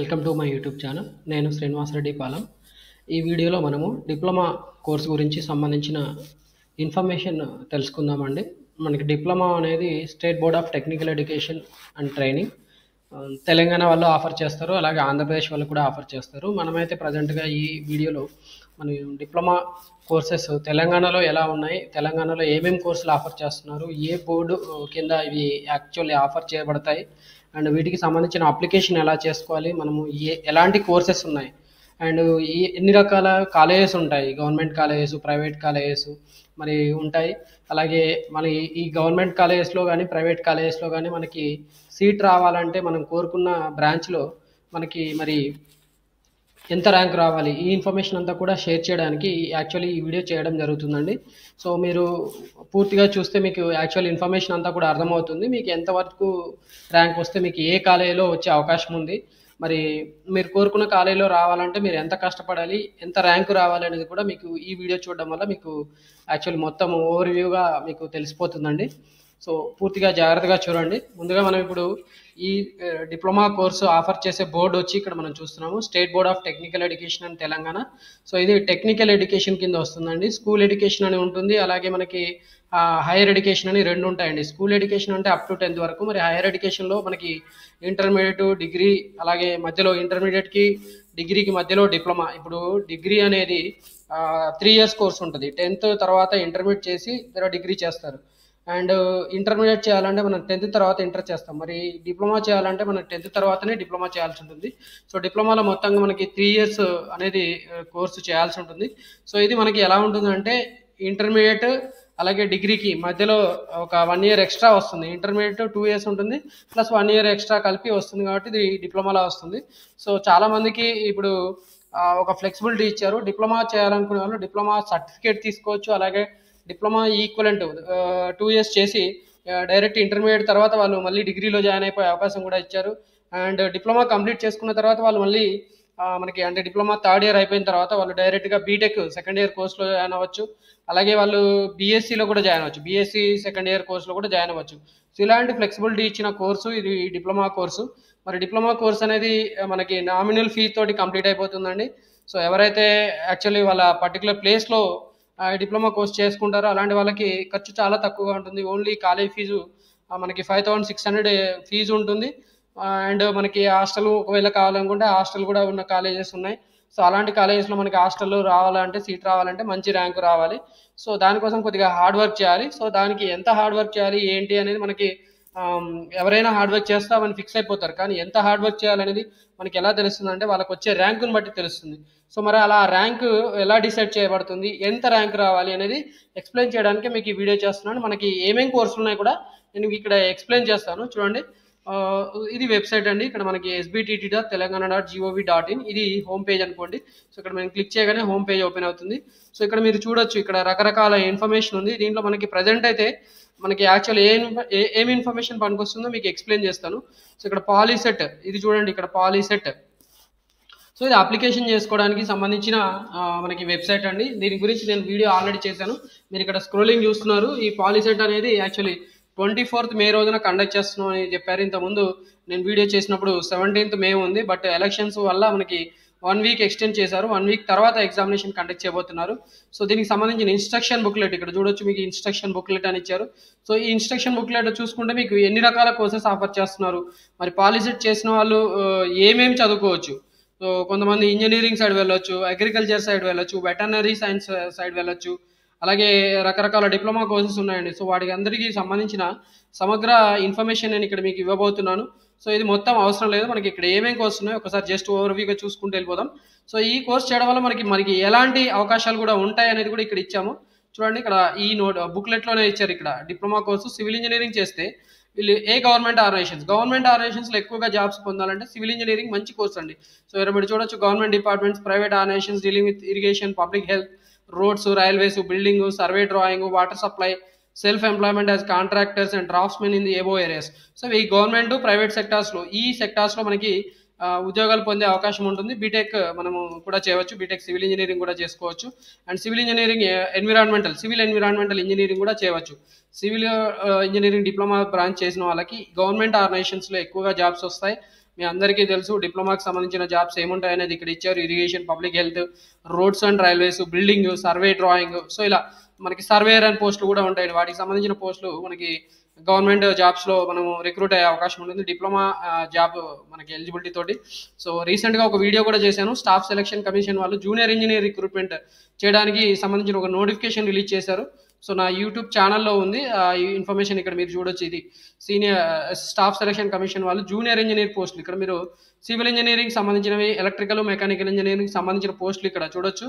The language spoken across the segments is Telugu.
Welcome to my YouTube channel. నేను శ్రీనివాస్ రెడ్డి పాలెం. ఈ వీడియోలో మనము డిప్లొమా కోర్స్ గురించి సంబంధించిన ఇన్ఫర్మేషన్ తెలుసుకుందామండి. మనకి డిప్లొమా అనేది state board of technical education and training Telangana వాళ్ళు ఆఫర్ చేస్తారు, అలాగే ఆంధ్రప్రదేశ్ వాళ్ళు కూడా ఆఫర్ చేస్తారు. మనమైతే ప్రజెంట్గా ఈ వీడియోలో మన డిప్లొమా కోర్సెస్ తెలంగాణలో ఎలా ఉన్నాయి, తెలంగాణలో ఏమేమి కోర్సులు ఆఫర్ చేస్తున్నారు, ఏ బోర్డు కింద ఇవి యాక్చువల్లీ ఆఫర్ చేయబడతాయి, అండ్ వీటికి సంబంధించిన అప్లికేషన్ ఎలా చేసుకోవాలి, మనము ఎలాంటి కోర్సెస్ ఉన్నాయి, అండ్ ఎన్ని రకాల కాలేజెస్ ఉంటాయి, గవర్నమెంట్ కాలేజెస్, ప్రైవేట్ కాలేజెస్ మరి ఉంటాయి. అలాగే మన ఈ గవర్నమెంట్ కాలేజెస్లో కానీ ప్రైవేట్ కాలేజెస్లో కానీ మనకి సీట్ రావాలంటే మనం కోరుకున్న బ్రాంచ్లో మనకి మరి ఎంత ర్యాంక్ రావాలి, ఈ ఇన్ఫర్మేషన్ అంతా కూడా షేర్ చేయడానికి యాక్చువల్లీ ఈ వీడియో చేయడం జరుగుతుందండి. సో మీరు పూర్తిగా చూస్తే మీకు యాక్చువల్ ఇన్ఫర్మేషన్ అంతా కూడా అర్థమవుతుంది. మీకు ఎంతవరకు ర్యాంక్ వస్తే మీకు ఏ కాలేజీలో వచ్చే అవకాశం ఉంది, మరి మీరు కోరుకున్న కాలేజీలో రావాలంటే మీరు ఎంత కష్టపడాలి, ఎంత ర్యాంకు రావాలి అనేది కూడా మీకు ఈ వీడియో చూడడం వల్ల మీకు యాక్చువల్ మొత్తం ఓవర్వ్యూగా మీకు తెలిసిపోతుందండి. సో పూర్తిగా జాగ్రత్తగా చూడండి. ముందుగా మనం ఇప్పుడు ఈ డిప్లొమా కోర్సు ఆఫర్ చేసే బోర్డు వచ్చి ఇక్కడ మనం చూస్తున్నాము, state board of technical education and Telangana. So ఇది టెక్నికల్ ఎడ్యుకేషన్ కింద వస్తుందండి. స్కూల్ ఎడ్యుకేషన్ అని ఉంటుంది, అలాగే మనకి హైయర్ ఎడ్యుకేషన్ అని రెండు ఉంటాయండి. స్కూల్ ఎడ్యుకేషన్ అంటే అప్ టు 10th వరకు, మరి హైయర్ ఎడ్యుకేషన్లో మనకి ఇంటర్మీడియట్, డిగ్రీ, అలాగే మధ్యలో ఇంటర్మీడియట్కి డిగ్రీకి మధ్యలో డిప్లొమా. ఇప్పుడు డిగ్రీ అనేది 3 years కోర్స్ ఉంటుంది. 10th తర్వాత ఇంటర్మీడియట్ చేసి డిగ్రీ చేస్తారు. అండ్ ఇంటర్మీడియట్ చేయాలంటే మనం 10th తర్వాత ఇంటర్ చేస్తాం. మరి డిప్లొమా చేయాలంటే మనం 10th తర్వాతనే డిప్లొమా చేయాల్సి ఉంటుంది. సో డిప్లొమాలో మొత్తంగా మనకి 3 years అనేది కోర్సు చేయాల్సి ఉంటుంది. సో ఇది మనకి ఎలా ఉంటుందంటే ఇంటర్మీడియట్ అలాగే డిగ్రీకి మధ్యలో ఒక 1 year ఎక్స్ట్రా వస్తుంది. ఇంటర్మీడియట్ 2 years ఉంటుంది, ప్లస్ 1 year ఎక్స్ట్రా కలిపి వస్తుంది, కాబట్టి ఇది డిప్లొమాలో వస్తుంది. సో చాలామందికి ఇప్పుడు ఒక ఫ్లెక్సిబిలిటీ ఇచ్చారు. డిప్లొమా చేయాలనుకునే వాళ్ళు డిప్లొమా సర్టిఫికేట్ తీసుకోవచ్చు, అలాగే డిప్లొమా ఈక్వలెంట్ 2 years చేసి డైరెక్ట్ ఇంటర్మీడియట్ తర్వాత వాళ్ళు మళ్ళీ డిగ్రీలో జాయిన్ అయిపోయే అవకాశం కూడా ఇచ్చారు. అండ్ డిప్లొమా కంప్లీట్ చేసుకున్న తర్వాత వాళ్ళు మళ్ళీ మనకి అంటే డిప్లొమా 3rd year అయిపోయిన తర్వాత వాళ్ళు డైరెక్ట్గా బీటెక్ 2nd year కోర్సులో జాయిన్ అవ్వచ్చు, అలాగే వాళ్ళు బీఎస్సీలో కూడా జాయిన్ అవ్వచ్చు, బీఎస్సీ 2nd year కోర్సులో కూడా జాయిన్ అవ్వచ్చు. సో ఇలాంటి ఫ్లెక్సిబిలిటీ ఇచ్చిన కోర్సు ఇది డిప్లొమా కోర్సు. మరి డిప్లొమా కోర్స్ అనేది మనకి నామినల్ ఫీ తోటి కంప్లీట్ అయిపోతుందండి. సో ఎవరైతే యాక్చువల్లీ వాళ్ళ పర్టికులర్ ప్లేస్లో డిప్లొమా కోర్స్ చేసుకుంటారో అలాంటి వాళ్ళకి ఖర్చు చాలా తక్కువగా ఉంటుంది. ఓన్లీ కాలేజ్ ఫీజు మనకి 5600 ఫీజు ఉంటుంది. అండ్ మనకి హాస్టల్ ఒకవేళ కావాలనుకుంటే హాస్టల్ కూడా ఉన్న కాలేజెస్ ఉన్నాయి. సో అలాంటి కాలేజెస్లో మనకి హాస్టల్లో రావాలంటే, సీట్ రావాలంటే మంచి ర్యాంకు రావాలి. సో దానికోసం కొద్దిగా హార్డ్ వర్క్ చేయాలి. సో దానికి ఎంత హార్డ్ వర్క్ చేయాలి ఏంటి అనేది మనకి ఎవరైనా హార్డ్ వర్క్ చేస్తామని ఫిక్స్ అయిపోతారు, కానీ ఎంత హార్డ్ వర్క్ చేయాలనేది మనకి ఎలా తెలుస్తుంది అంటే వాళ్ళకి వచ్చే ర్యాంకుని బట్టి తెలుస్తుంది. సో మరి అలా ర్యాంకు ఎలా డిసైడ్ చేయబడుతుంది, ఎంత ర్యాంక్ రావాలి అనేది ఎక్స్ప్లెయిన్ చేయడానికి మీకు ఈ వీడియో చేస్తున్నాను. మనకి ఏమేమి కోర్సులు ఉన్నాయి కూడా నేను ఇక్కడ ఎక్స్ప్లెయిన్ చేస్తాను. చూడండి, ఇది వెబ్సైట్ అండి. ఇక్కడ మనకి sbtt.telangana.gov.in ఇది హోమ్ పేజ్ అనుకోండి. సో ఇక్కడ మనం క్లిక్ చేయగానే హోమ్ పేజ్ ఓపెన్ అవుతుంది. సో ఇక్కడ మీరు చూడొచ్చు, ఇక్కడ రకరకాల ఇన్ఫర్మేషన్ ఉంది. దీంట్లో మనకి ప్రజెంట్ అయితే మనకి యాక్చువల్ ఏమి ఇన్ఫర్మేషన్ పనికొస్తుందో మీకు ఎక్స్ప్లెయిన్ చేస్తాను. సో ఇక్కడ పాలీసెట్, ఇది చూడండి, ఇక్కడ పాలీసెట్. సో ఇది అప్లికేషన్ చేసుకోవడానికి సంబంధించిన మనకి వెబ్సైట్ అండి. దీని గురించి నేను వీడియో ఆల్రెడీ చేశాను, మీరు ఇక్కడ స్క్రోలింగ్ చూస్తున్నారు. ఈ పాలీసెట్ అనేది యాక్చువల్లీ 24th May రోజున కండక్ట్ చేస్తున్నాం అని చెప్పారు. ఇంతకుముందు నేను వీడియో చేసినప్పుడు 17th May ఉంది, బట్ ఎలక్షన్స్ వల్ల మనకి 1 week ఎక్స్టెండ్ చేశారు. 1 week తర్వాత ఎగ్జామినేషన్ కండక్ట్ చేయబోతున్నారు. సో దీనికి సంబంధించిన ఇన్స్ట్రక్షన్ బుక్లెట్ ఇక్కడ చూడొచ్చు, మీకు ఇన్స్ట్రక్షన్ బుక్లెట్ అని ఇచ్చారు. సో ఈ ఇన్స్ట్రక్షన్ బుక్లెట్ చూసుకుంటే మీకు ఎన్ని రకాల కోర్సెస్ ఆఫర్ చేస్తున్నారు, మరి పాలీసెట్ చేసిన వాళ్ళు ఏమేమి చదువుకోవచ్చు. సో కొంతమంది ఇంజనీరింగ్ సైడ్ వెళ్ళొచ్చు, అగ్రికల్చర్ సైడ్ వెళ్ళొచ్చు, వెటర్నరీ సైన్స్ సైడ్ వెళ్ళొచ్చు, అలాగే రకరకాల డిప్లొమా కోర్సెస్ ఉన్నాయండి. సో వాటికి అందరికీ సంబంధించిన సమగ్ర ఇన్ఫర్మేషన్ నేను ఇక్కడ మీకు ఇవ్వబోతున్నాను. సో ఇది మొత్తం అవసరం లేదు, మనకి ఇక్కడ ఏమేమి కోర్సు ఉన్నాయో ఒకసారి జస్ట్ ఓవర్వ్యూగా చూసుకుంటూ వెళ్ళిపోదాం. సో ఈ కోర్స్ చేయడం వల్ల మనకి ఎలాంటి అవకాశాలు కూడా ఉంటాయి అనేది కూడా ఇక్కడ ఇచ్చాము. చూడండి, ఇక్కడ ఈ బుక్లెట్లోనే ఇచ్చారు. ఇక్కడ డిప్లొమా కోర్సు సివిల్ ఇంజనీరింగ్ చేస్తే వీళ్ళు గవర్నమెంట్ ఆర్గనైజేషన్స్లో ఎక్కువగా జాబ్స్ పొందాలంటే సివిల్ ఇంజనీరింగ్ మంచి కోర్స్ అండి. సో ఇక్కడ మీరు చూడొచ్చు, government departments, private organisations dealing with irrigation, public health, roads, railways, building, survey drawing, water supply, self employment as contractors and draftsmen in the above areas. So ఈ గవర్నమెంట్, ప్రైవేట్ సెక్టార్స్లో ఈ సెక్టార్స్లో మనకి ఉద్యోగాలు పొందే అవకాశం ఉంటుంది. బీటెక్ మనము కూడా చేయవచ్చు, బీటెక్ సివిల్ ఇంజనీరింగ్ కూడా చేసుకోవచ్చు. And civil engineering civil environmental engineering కూడా చేయవచ్చు. సివిల్ ఇంజనీరింగ్ డిప్లొమా బ్రాంచ్ చేసిన వాళ్ళకి గవర్నమెంట్ ఆర్గనైజేషన్స్లో ఎక్కువగా జాబ్స్ వస్తాయి. మీ అందరికీ తెలుసు డిప్లొమాకి సంబంధించిన జాబ్స్ ఏముంటాయి అనేది ఇక్కడ ఇచ్చారు. Irrigation, public health, roads and railways, building, survey, drawing. So ఇలా మనకి సర్వేయర్ అని పోస్టులు కూడా ఉంటాయండి. వాటికి సంబంధించిన పోస్టులు మనకి గవర్నమెంట్ జాబ్స్లో మనము రిక్రూట్ అయ్యే అవకాశం ఉంటుంది డిప్లొమా జాబ్ మనకి ఎలిజిబిలిటీ తోటి. సో రీసెంట్గా ఒక వీడియో కూడా చేశాను. స్టాఫ్ సెలక్షన్ కమిషన్ వాళ్ళు జూనియర్ ఇంజనీర్ రిక్రూట్మెంట్ చేయడానికి సంబంధించిన ఒక నోటిఫికేషన్ రిలీజ్ చేశారు. సో నా యూట్యూబ్ ఛానల్లో ఉంది ఈ ఇన్ఫర్మేషన్. ఇక్కడ మీరు చూడొచ్చు. ఇది సీనియర్ స్టాఫ్ సెలక్షన్ కమిషన్ వాళ్ళు జూనియర్ ఇంజనీర్ పోస్టులు. ఇక్కడ మీరు సివిల్ ఇంజనీరింగ్ సంబంధించినవి, ఎలక్ట్రికల్, మెకానికల్ ఇంజనీరింగ్ సంబంధించిన పోస్టులు ఇక్కడ చూడొచ్చు.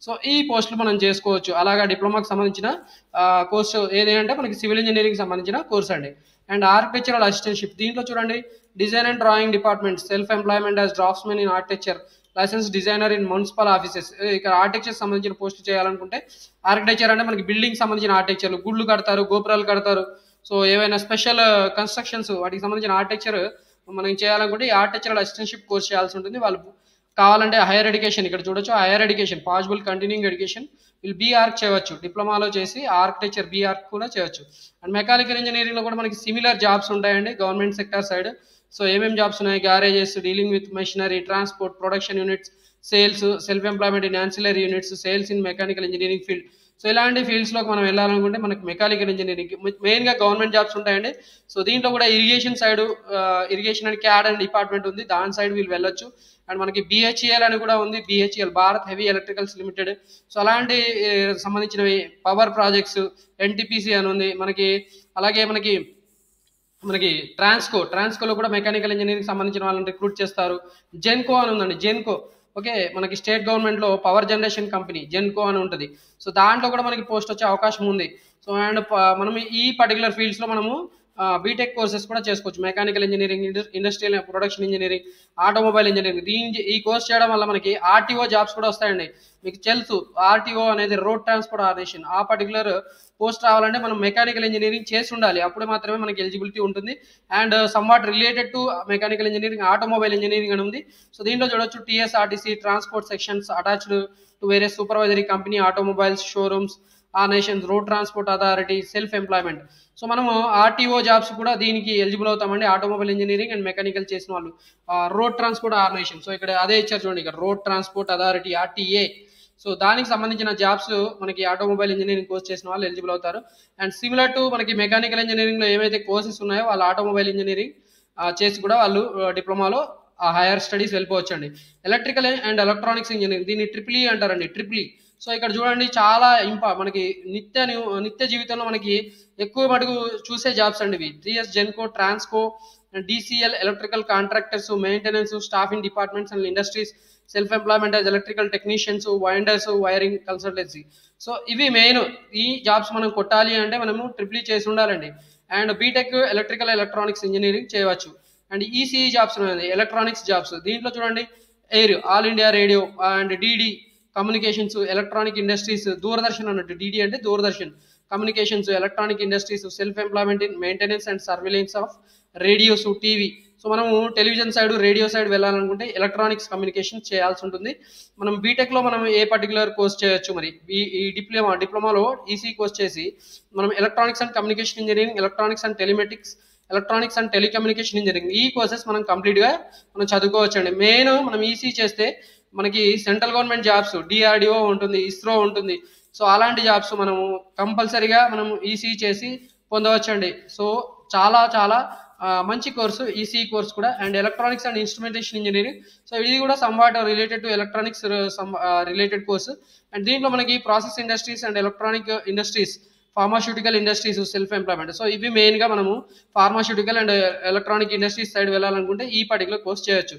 సో ఈ పోస్టులు మనం చేసుకోవచ్చు. అలాగా డిప్లొమాకి సంబంధించిన కోర్సు ఏది అంటే మనకి సివిల్ ఇంజనీరింగ్ సంబంధించిన కోర్స్ అండి. అండ్ ఆర్కిటెక్చరల్ అసిస్టెంట్షిప్, దీంట్లో చూడండి design and drawing department, self employment as draftsmen in architecture, licence designer in municipal offices. ఇక్కడ ఆర్కిటెక్చర్ సంబంధించిన పోస్ట్ చేయాలనుకుంటే, ఆర్కిటెక్చర్ అంటే మనకి బిల్డింగ్ సంబంధించిన ఆర్కిటెక్చర్లు, గుళ్ళు కడతారు, గోపురాలు కడతారు. సో ఏవైనా స్పెషల్ కన్స్ట్రక్షన్స్ వాటికి సంబంధించిన ఆర్కిటెక్చర్ మనం చేయాలనుకుంటే ఈ ఆర్కిటెక్చరల్ అసిస్టెంట్షిప్ కోర్స్ చేయాల్సి ఉంటుంది. వాళ్ళు కావాలంటే హైయర్ ఎడ్యుకేషన్ ఇక్కడ చూడొచ్చు. Higher education possible continuing education వీళ్ళు బీఆర్క్ చేయవచ్చు. డిప్లొమాలో చేసి ఆర్కిటెక్చర్ బీఆర్క్ కూడా చేయవచ్చు. అండ్ మెకానికల్ ఇంజనీరింగ్లో కూడా మనకి సిమిలర్ జాబ్స్ ఉంటాయండి గవర్నమెంట్ సెక్టర్ సైడ్. సో ఏమేమి జాబ్స్ ఉన్నాయి? Garages, dealing with machinery, transport, production units, sales, self employment in ancillary units, sales in mechanical engineering field. So ఇలాంటి ఫీల్డ్స్లోకి మనం వెళ్ళాలనుకుంటే మనకి మెకానికల్ ఇంజనీరింగ్ మెయిన్గా గవర్నమెంట్ జాబ్స్ ఉంటాయండి. సో దీంట్లో కూడా irrigation side, irrigation and CAD and department ఉంది, దాని సైడ్ వీళ్ళు వెళ్ళొచ్చు. అండ్ మనకి బిహెచ్ఈఎల్ అని కూడా ఉంది. BHEL Bharat heavy electricals limited. So అలాంటి సంబంధించినవి పవర్ ప్రాజెక్ట్స్, ఎన్టీపీసీ అని ఉంది మనకి. అలాగే మనకి ట్రాన్స్కోలో కూడా మెకానికల్ ఇంజనీరింగ్ సంబంధించిన వాళ్ళని రిక్రూట్ చేస్తారు. జెన్కో అని ఉందండి. జెన్కో ఓకే, మనకి స్టేట్ గవర్నమెంట్లో పవర్ జనరేషన్ కంపెనీ జెన్కో అని ఉంటుంది. సో దాంట్లో కూడా మనకి పోస్ట్ వచ్చే అవకాశం ఉంది. సో అండ్ మనం ఈ పర్టికులర్ ఫీల్డ్స్లో మనము బీటెక్ కోర్సెస్ కూడా చేసుకోవచ్చు. Mechanical engineering, industrial production engineering, automobile engineering. ఈ కోర్స్ చేయడం వల్ల మనకి ఆర్టీఓ జాబ్స్ కూడా వస్తాయండి. మీకు తెలుసు ఆర్టీఓ అనేది రోడ్ ట్రాన్స్పోర్ట్ ఆర్గనైజేషన్. ఆ పర్టికులర్ పోస్ట్ రావాలంటే మనం మెకానికల్ ఇంజనీరింగ్ చేసి ఉండాలి. అప్పుడు మాత్రమే మనకి ఎలిజిబిలిటీ ఉంటుంది. And somewhat related to mechanical engineering automobile engineering అని ఉంది. సో దీంట్లో చూడొచ్చు TSRTC transport sections attached to various supervisory company, automobiles showrooms, nations, road transport authority, self employment. So మనము ఆర్టీఓ జాబ్స్ కూడా దీనికి ఎలిజిబుల్ అవుతామండి. ఆటోమొబైల్ ఇంజనీరింగ్ అండ్ మెకానికల్ చేసిన వాళ్ళు. రోడ్ ట్రాన్స్పోర్ట్ ఆర్గనైజేషన్, సో ఇక్కడ అదే ఇచ్చారు చూడండి, ఇక్కడ road transport authority RTA. So దానికి సంబంధించిన జాబ్స్ మనకి ఆటోమొబైల్ ఇంజనీరింగ్ కోర్స్ చేసిన వాళ్ళు ఎలిజిబుల్ అవుతారు. అండ్ సిమిలర్ టు మనకి మెకానికల్ ఇంజనీరింగ్లో ఏవైతే కోర్సెస్ ఉన్నాయో వాళ్ళు ఆటోమొబైల్ ఇంజనీరింగ్ చేసి కూడా వాళ్ళు డిప్లొమాలో హైయర్ స్టడీస్ వెళ్ళిపోవచ్చండి. ఎలక్ట్రికల్ అండ్ ఎలక్ట్రానిక్స్ ఇంజనీరింగ్, దీన్ని ట్రిపుల్ ఈ అంటారండి. Triple E. సో ఇక్కడ చూడండి చాలా మనకి నిత్య జీవితంలో మనకి ఎక్కువ మటుకు చూసే జాబ్స్ అండి ఇవి. TS, Genco, Transco, DCL, electrical contractors, maintenance, staffing departments and industries, self employment as electrical technicians, winders, wiring consultancy. So ఇవి మెయిన్. ఈ జాబ్స్ మనం కొట్టాలి అంటే మనము ట్రిపుల్ ఈ చేసి ఉండాలండి. And BTech electrical electronics engineering చేయవచ్చు. అండ్ ఈసీఈ జాబ్స్ ఉన్నాయి, ఎలక్ట్రానిక్స్ జాబ్స్. దీంట్లో చూడండి air, all India radio and DD communications, electronic industries, Doordarshan అన్నట్టు. డీడీ అంటే Doordarshan, communications, electronic industries, self employment in maintenance and surveillance of radios, TV. So మనము టెలివిజన్ సైడ్, రేడియో సైడ్ వెళ్ళాలనుకుంటే ఎలక్ట్రానిక్స్ కమ్యూనికేషన్ చేయాల్సి ఉంటుంది. మనం బీటెక్లో మనం ఏ పర్టికులర్ కోర్స్ చేయొచ్చు? మరి ఈ డిప్లొమాలో ఈసీ కోర్స్ చేసి మనం electronics and communication engineering, electronics and telematics, electronics and telecommunication engineering, ఈ కోర్సెస్ మనం కంప్లీట్గా మనం చదువుకోవచ్చు అండి. మెయిన్ మనం ఈసీ చేస్తే మనకి సెంట్రల్ గవర్నమెంట్ జాబ్స్, డిఆర్డిఓ ఉంటుంది, ఇస్రో ఉంటుంది. సో అలాంటి జాబ్స్ మనము కంపల్సరీగా మనం ఈసీ చేసి పొందవచ్చండి. సో చాలా చాలా మంచి కోర్సు ఈసీ కోర్స్ కూడా. And electronics and instrumentation engineering, so ఇది కూడా somewhat related to electronics related course. And దీంట్లో మనకి process industries and electronic industries, pharmaceutical industries, self employment. So ఇవి మెయిన్గా మనము pharmaceutical and electronic industries side వెళ్ళాలనుకుంటే ఈ పర్టికులర్ కోర్స్ చేయొచ్చు.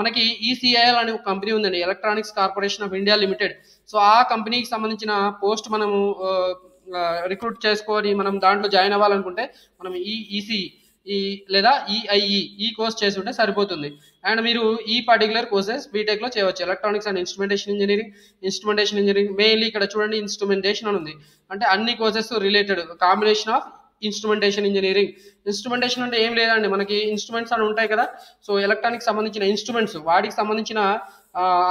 మనకి ఈసీఐఎల్ అనే ఒక కంపెనీ ఉందండి, electronics corporation of India limited. So ఆ కంపెనీకి సంబంధించిన పోస్ట్ మనము రిక్రూట్ చేసుకొని మనం దాంట్లో జాయిన్ అవ్వాలనుకుంటే మనం లేదా ఈఐఈ ఈ కోర్స్ చేసి ఉంటే సరిపోతుంది. అండ్ మీరు ఈ పర్టికులర్ కోర్సెస్ బీటెక్లో చేయవచ్చు. Electronics and instrumentation engineering mainly ఇక్కడ చూడండి ఇన్స్ట్రుమెంటేషన్ అని ఉంది. అంటే అన్ని courses related combination of instrumentation engineering. Instrumentation అంటే ఏం లేదండి, మనకి ఇన్స్ట్రుమెంట్స్ అని ఉంటాయి కదా. సో ఎలక్ట్రానిక్స్ సంబంధించిన ఇన్స్ట్రుమెంట్స్, వాటికి సంబంధించిన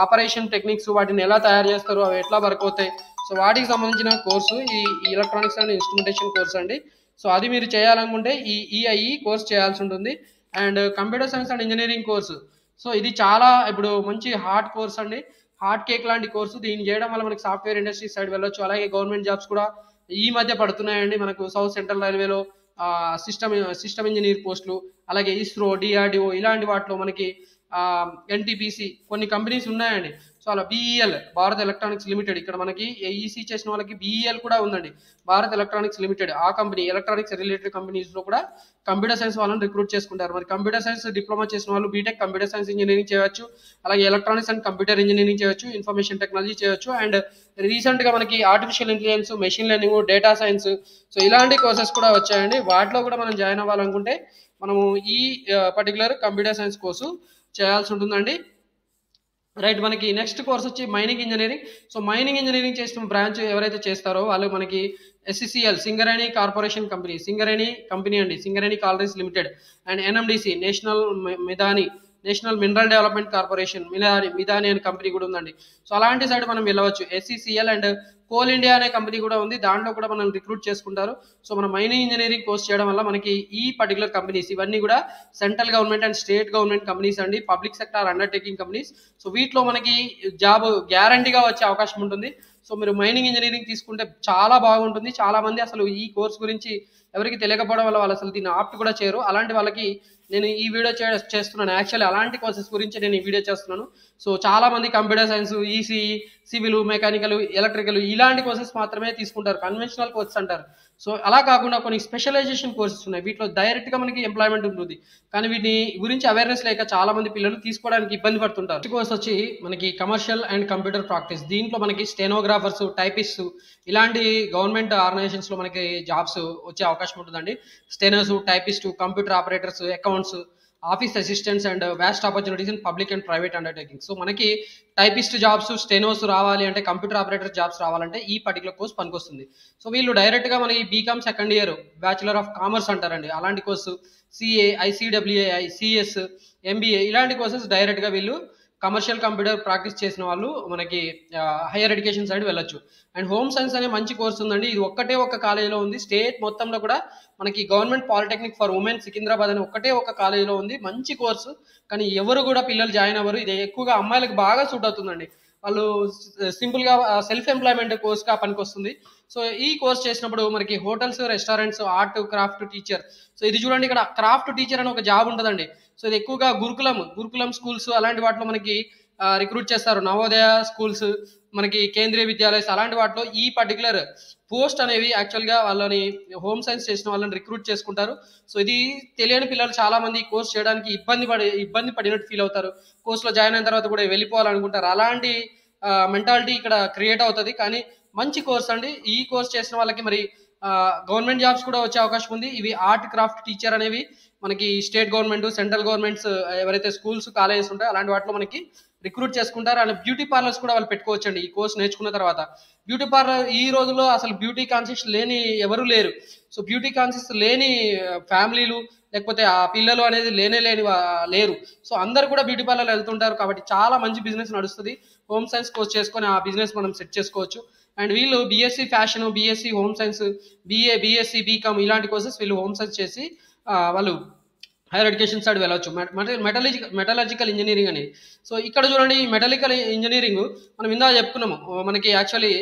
ఆపరేషన్ టెక్నిక్స్, వాటిని ఎలా తయారు చేస్తారు, అవి ఎట్లా వర్క్ అవుతాయి, సో వాటికి సంబంధించిన కోర్సు ఈ ఎలక్ట్రానిక్స్ అండ్ ఇన్స్ట్రుమెంటేషన్ కోర్స్ అండి. సో అది మీరు చేయాలనుకుంటే ఈ ఈఐఈ కోర్స్ చేయాల్సి ఉంటుంది. And computer science and engineering course. So ఇది చాలా ఇప్పుడు మంచి హార్డ్ కోర్స్ అండి, హార్డ్ కేక్ లాంటి కోర్సు. దీన్ని చేయడం వల్ల మనకి సాఫ్ట్వేర్ ఇండస్ట్రీ సైడ్ వెళ్ళొచ్చు. అలాగే గవర్నమెంట్ జాబ్స్ కూడా ఈ మధ్య పడుతున్నాయండి. మనకు సౌత్ సెంట్రల్ రైల్వేలో సిస్టమ్ ఇంజనీర్ పోస్టులు, అలాగే ఇస్రో, డిఆర్డిఓ ఇలాంటి వాటిలో మనకి ఎన్టీపీసీ కొన్ని కంపెనీస్ ఉన్నాయండి. సో అలా బీఈఎల్, భారత్ ఎలక్ట్రానిక్స్ లిమిటెడ్, ఇక్కడ మనకి ఈసీ చేసిన వాళ్ళకి బీఈఎల్ కూడా ఉందండి, భారత్ ఎలక్ట్రానిక్స్ లిమిటెడ్. ఆ కంపెనీ ఎలక్ట్రానిక్స్ రిలేటెడ్ కంపెనీస్లో కూడా కంప్యూటర్ సైన్స్ వాళ్ళని రిక్రూట్ చేసుకుంటారు. మరి కంప్యూటర్ సైన్స్ డిప్లొమా చేసిన వాళ్ళు బీటెక్ కంప్యూటర్ సైన్స్ ఇంజనీరింగ్ చేయవచ్చు, అలాగే ఎలక్ట్రానిక్స్ అండ్ కంప్యూటర్ ఇంజనీరింగ్ చేయవచ్చు, ఇన్ఫర్మేషన్ టెక్నాలజీ చేయవచ్చు. అండ్ రీసెంట్గా మనకి artificial intelligence, machine learning, data science, so ఇలాంటి కోర్సెస్ కూడా వచ్చాయండి. వాటిలో కూడా మనం జాయిన్ అవ్వాలనుకుంటే మనము ఈ పర్టికులర్ కంప్యూటర్ సైన్స్ కోర్సు చేయాల్సి ఉంటుందండి. రైట్, మనకి నెక్స్ట్ కోర్స్ వచ్చి mining engineering. So mining engineering చేసిన బ్రాంచ్ ఎవరైతే చేస్తారో వాళ్ళు మనకి SCCL, Singareni corporation company, Singareni company అండి, Singareni collieries limited. And NMDC, national mineral development corporation, Midhani అనే కంపెనీ కూడా ఉందండి. సో అలాంటి సైడ్ మనం వెళ్ళవచ్చు. SCCL అండ్ కోల్ ఇండియా అనే కంపెనీ కూడా ఉంది, దాంట్లో కూడా మనం రిక్రూట్ చేసుకుంటారు. సో మనం మైనింగ్ ఇంజనీరింగ్ కోర్స్ చేయడం వల్ల మనకి ఈ పర్టికులర్ కంపెనీస్ ఇవన్నీ కూడా central government and state government companies అండి, public sector undertaking companies. So వీటిలో మనకి జాబ్ గ్యారంటీగా వచ్చే అవకాశం ఉంటుంది. సో మీరు మైనింగ్ ఇంజనీరింగ్ తీసుకుంటే చాలా బాగుంటుంది. చాలా మంది అసలు ఈ కోర్స్ గురించి ఎవరికి తెలియకపోవడం వల్ల వాళ్ళు అసలు దీన్ని ఆప్ట్ కూడా చేయరు. అలాంటి వాళ్ళకి నేను ఈ వీడియో చేస్తున్నాను. యాక్చువల్లీ అలాంటి కోర్సెస్ గురించి నేను ఈ వీడియో చేస్తున్నాను. సో చాలా మంది computer science, ECE, civil, mechanical, electrical ఇలాంటి కోర్సెస్ మాత్రమే తీసుకుంటారు, కన్వెన్షనల్ కోర్సెస్ అంటారు. సో అలా కాకుండా కొన్ని స్పెషలైజేషన్ కోర్సెస్ ఉన్నాయి, వీటిలో డైరెక్ట్గా మనకి ఎంప్లాయ్మెంట్ ఉంటుంది. కానీ వీటి గురించి అవేర్నెస్ లేక చాలా మంది పిల్లలు తీసుకోవడానికి ఇబ్బంది పడుతుంటారు. ఈ కోర్స్ వచ్చి మనకి కమర్షియల్ అండ్ కంప్యూటర్ ప్రాక్టీస్. దీంట్లో మనకి స్టెనోగ్రాఫర్స్, టైపిస్ట్ ఇలాంటి గవర్నమెంట్ ఆర్గనైజేషన్స్లో మనకి జాబ్స్ వచ్చే అవకాశం ఉంటుందండి. Stenos, typist, computer operators, accounts, office assistants and vast opportunities in public and private undertaking. So మనకి టైపిస్ట్ జాబ్స్, స్టెనోస్ రావాలి అంటే, కంప్యూటర్ ఆపరేటర్ జాబ్స్ రావాలంటే ఈ పర్టికులర్ కోర్స్ పనికొస్తుంది. సో వీళ్ళు డైరెక్ట్గా మనకి BCom second year, bachelor of commerce అంటారండి, అలాంటి course, CA, ICWAI, CS, MBA ఇలాంటి కోర్సెస్ డైరెక్ట్గా వీళ్ళు కమర్షియల్ కంప్యూటర్ ప్రాక్టీస్ చేసిన వాళ్ళు మనకి హైయర్ ఎడ్యుకేషన్ సైడ్ వెళ్ళొచ్చు. అండ్ హోమ్ సైన్స్ అనే మంచి కోర్స్ ఉందండి, ఇది ఒక్క కాలేజీలో ఉంది. స్టేట్ మొత్తంలో కూడా మనకి government polytechnic for women Secunderabad అని ఒక్క కాలేజీలో ఉంది. మంచి కోర్సు, కానీ ఎవరు కూడా పిల్లలు జాయిన్ అవ్వరు. ఇది ఎక్కువగా అమ్మాయిలకు బాగా సూట్ అవుతుందండి. వాళ్ళు సింపుల్గా సెల్ఫ్ ఎంప్లాయ్మెంట్ కోర్స్గా పనికొస్తుంది. సో ఈ కోర్స్ చేసినప్పుడు మనకి hotels, restaurants, art, craft teacher. So ఇది చూడండి, ఇక్కడ క్రాఫ్ట్ టీచర్ అని ఒక జాబ్ ఉంటుందండి. సో ఇది ఎక్కువగా గురుకులం స్కూల్స్ అలాంటి వాటిలో మనకి రిక్రూట్ చేస్తారు. నవోదయ స్కూల్స్, మనకి కేంద్రీయ విద్యాలయాలు అలాంటి వాటిలో ఈ పర్టికులర్ పోస్ట్ అనేవి యాక్చువల్గా వాళ్ళని హోమ్ సైన్స్ చేసిన వాళ్ళని రిక్రూట్ చేసుకుంటారు. సో ఇది తెలియని పిల్లలు చాలా మంది కోర్స్ చేయడానికి ఇబ్బంది పడినట్టు ఫీల్ అవుతారు. కోర్సులో జాయిన్ అయిన తర్వాత కూడా వెళ్ళిపోవాలనుకుంటారు. అలాంటి మెంటాలిటీ ఇక్కడ క్రియేట్ అవుతుంది. కానీ మంచి కోర్స్ అండి. ఈ కోర్స్ చేసిన వాళ్ళకి మరి గవర్నమెంట్ జాబ్స్ కూడా వచ్చే అవకాశం ఉంది. ఇవి ఆర్ట్, క్రాఫ్ట్ టీచర్ అనేవి మనకి స్టేట్ గవర్నమెంట్, సెంట్రల్ గవర్నమెంట్స్ ఎవరైతే స్కూల్స్, కాలేజెస్ ఉంటాయో అలాంటి వాటిలో మనకి రిక్రూట్ చేసుకుంటారు. అండ్ బ్యూటీ పార్లర్స్ కూడా వాళ్ళు పెట్టుకోవచ్చండి ఈ కోర్స్ నేర్చుకున్న తర్వాత. బ్యూటీ పార్లర్ ఈ రోజుల్లో అసలు బ్యూటీ కాన్షియస్ లేని ఎవరు లేరు. సో బ్యూటీ కాన్షియస్ లేని ఫ్యామిలీలు, లేకపోతే ఆ పిల్లలు అనేది లేరు. సో అందరు కూడా బ్యూటీ పార్లర్ వెళ్తుంటారు. కాబట్టి చాలా మంచి బిజినెస్ నడుస్తుంది. హోమ్ సైన్స్ కోర్స్ చేసుకొని ఆ బిజినెస్ మనం సెట్ చేసుకోవచ్చు. అండ్ వీళ్ళు BSc fashion, BSc home science, BSc BCom ఇలాంటి కోర్సెస్ వీళ్ళు హోమ్ సైన్స్ చేసి వాళ్ళు హైయర్ ఎడ్యుకేషన్ సైడ్ వెళ్ళవచ్చు. మెటలర్జికల్ ఇంజనీరింగ్ అనేది. సో ఇక్కడ చూడండి, ఈ మెటలికల్ ఇంజనీరింగ్ మనం ఇందా చెప్పుకున్నాము. మనకి actually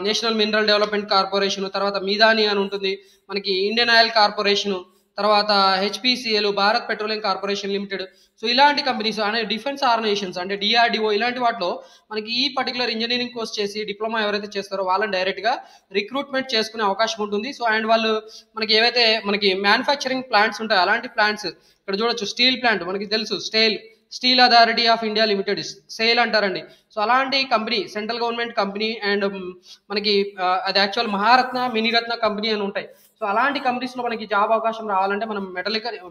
national mineral development corporation, తర్వాత మిదాని అని ఉంటుంది, మనకి ఇండియన్ ఆయిల్ కార్పొరేషన్, తర్వాత HPCL, Bharat petroleum corporation limited. So ఇలాంటి కంపెనీస్ అనే డిఫెన్స్ ఆర్గనైజేషన్స్ అంటే DRDO ఇలాంటి వాటిలో మనకి ఈ పర్టికులర్ ఇంజనీరింగ్ కోర్స్ చేసి డిప్లొమా ఎవరైతే చేస్తారో వాళ్ళని డైరెక్ట్గా రిక్రూట్మెంట్ చేసుకునే అవకాశం ఉంటుంది. సో అండ్ వాళ్ళు మనకి ఏవైతే మనకి మ్యానుఫ్యాక్చరింగ్ ప్లాంట్స్ ఉంటాయో అలాంటి ప్లాంట్స్ ఇక్కడ చూడొచ్చు. స్టీల్ ప్లాంట్ మనకి తెలుసు, steel authority of India limited, sale అంటారండి. సో అలాంటి company, central government company. And మనకి అది యాక్చువల్ మహారత్న, మినీరత్న కంపెనీ అని ఉంటాయి. సో అలాంటి కంపెనీస్లో మనకి జాబ్ అవకాశం రావాలంటే మనం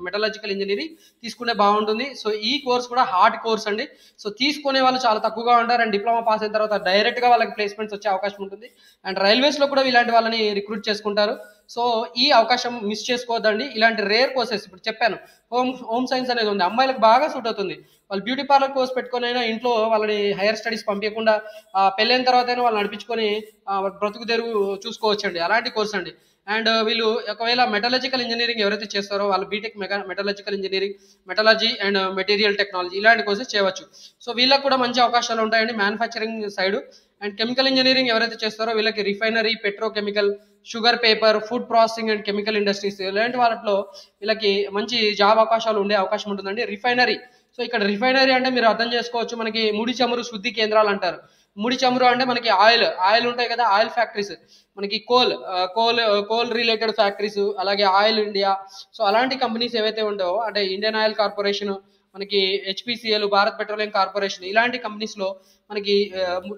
మెటలర్జికల్ ఇంజనీరింగ్ తీసుకుంటే బాగుంటుంది. సో ఈ కోర్స్ కూడా హార్డ్ కోర్స్ అండి. సో తీసుకునే వాళ్ళు చాలా తక్కువగా ఉంటారు. అండ్ డిప్లొమా పాస్ అయిన తర్వాత డైరెక్ట్గా వాళ్ళకి ప్లేస్మెంట్స్ వచ్చే అవకాశం ఉంటుంది. అండ్ రైల్వేస్లో కూడా ఇలాంటి వాళ్ళని రిక్రూట్ చేసుకుంటారు. సో ఈ అవకాశం మిస్ చేసుకోవద్దండి. ఇలాంటి రేర్ కోర్సెస్ ఇప్పుడు చెప్పాను, హోమ్ సైన్స్ అనేది ఉంది, అమ్మాయిలకు బాగా సూట్ అవుతుంది. వాళ్ళు బ్యూటీ పార్లర్ కోర్స్ పెట్టుకొని అయినా ఇంట్లో వాళ్ళని హైయర్ స్టడీస్ పంపించకుండా పెళ్ళైన తర్వాత అయినా వాళ్ళు నడిపించుకొని బ్రతుకు తెరువు చూసుకోవచ్చండి. అలాంటి కోర్స్ అండి. అండ్ వీళ్ళు ఒకవేళ మెటలాజికల్ ఇంజనీరింగ్ ఎవరైతే చేస్తారో వాళ్ళు BTech metallurgical engineering, metallurgy and material technology ఇలాంటి కోర్సెస్ చేయవచ్చు. సో వీళ్ళకి కూడా మంచి అవకాశాలు ఉంటాయండి manufacturing side. And chemical engineering ఎవరైతే చేస్తారో వీళ్ళకి refinery, petrochemical, sugar, paper, food processing and chemical industries ఇలాంటి వాటిలో వీళ్ళకి మంచి జాబ్ అవకాశాలు ఉండే అవకాశం ఉంటుందండి. రిఫైనరీ, సో ఇక్కడ రిఫైనరీ అంటే మీరు అర్థం చేసుకోవచ్చు, మనకి ముడి చమురు శుద్ధి కేంద్రాలు అంటారు. ముడి చమురు అంటే మనకి ఆయిల్ ఉంటాయి కదా, ఆయిల్ ఫ్యాక్టరీస్, మనకి కోల్ రిలేటెడ్ ఫ్యాక్టరీస్, అలాగే ఆయిల్ ఇండియా, సో అలాంటి కంపెనీస్ ఏవైతే ఉంటాయో అంటే ఇండియన్ ఆయిల్ కార్పొరేషన్, మనకి హెచ్పిసిఎల్, భారత్ పెట్రోలియం కార్పొరేషన్ ఇలాంటి కంపెనీస్లో మనకి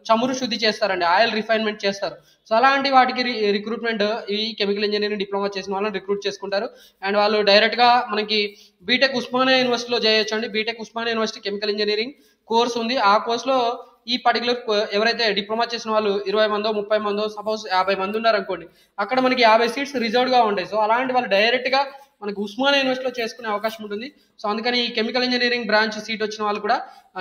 చమురు శుద్ధి చేస్తారండి, ఆయిల్ రిఫైన్మెంట్ చేస్తారు. సో అలాంటి వాటికి రిక్రూట్మెంట్ ఈ కెమికల్ ఇంజనీరింగ్ డిప్లొమా చేసిన వాళ్ళని రిక్రూట్ చేసుకుంటారు. అండ్ వాళ్ళు డైరెక్ట్గా మనకి బీటెక్ ఉస్మానియా యూనివర్సిటీలో చేయొచ్చు అండి. BTech Osmania university chemical engineering course ఉంది. ఆ కోర్సులో ఈ పర్టికులర్ ఎవరైతే డిప్లొమా చేసిన వాళ్ళు 20 మందో 30 మందో సపోజ్ 50 మంది ఉన్నారు అనుకోండి, అక్కడ మనకి 50 సీట్స్ రిజర్వ్డ్గా ఉంటాయి. సో అలాంటి వాళ్ళు డైరెక్ట్గా మనకి ఉస్మానియా యూనివర్సిటీలో చేసుకునే అవకాశం ఉంటుంది. సో అందుకని ఈ కెమికల్ ఇంజనీరింగ్ బ్రాంచ్ సీట్ వచ్చిన వాళ్ళు కూడా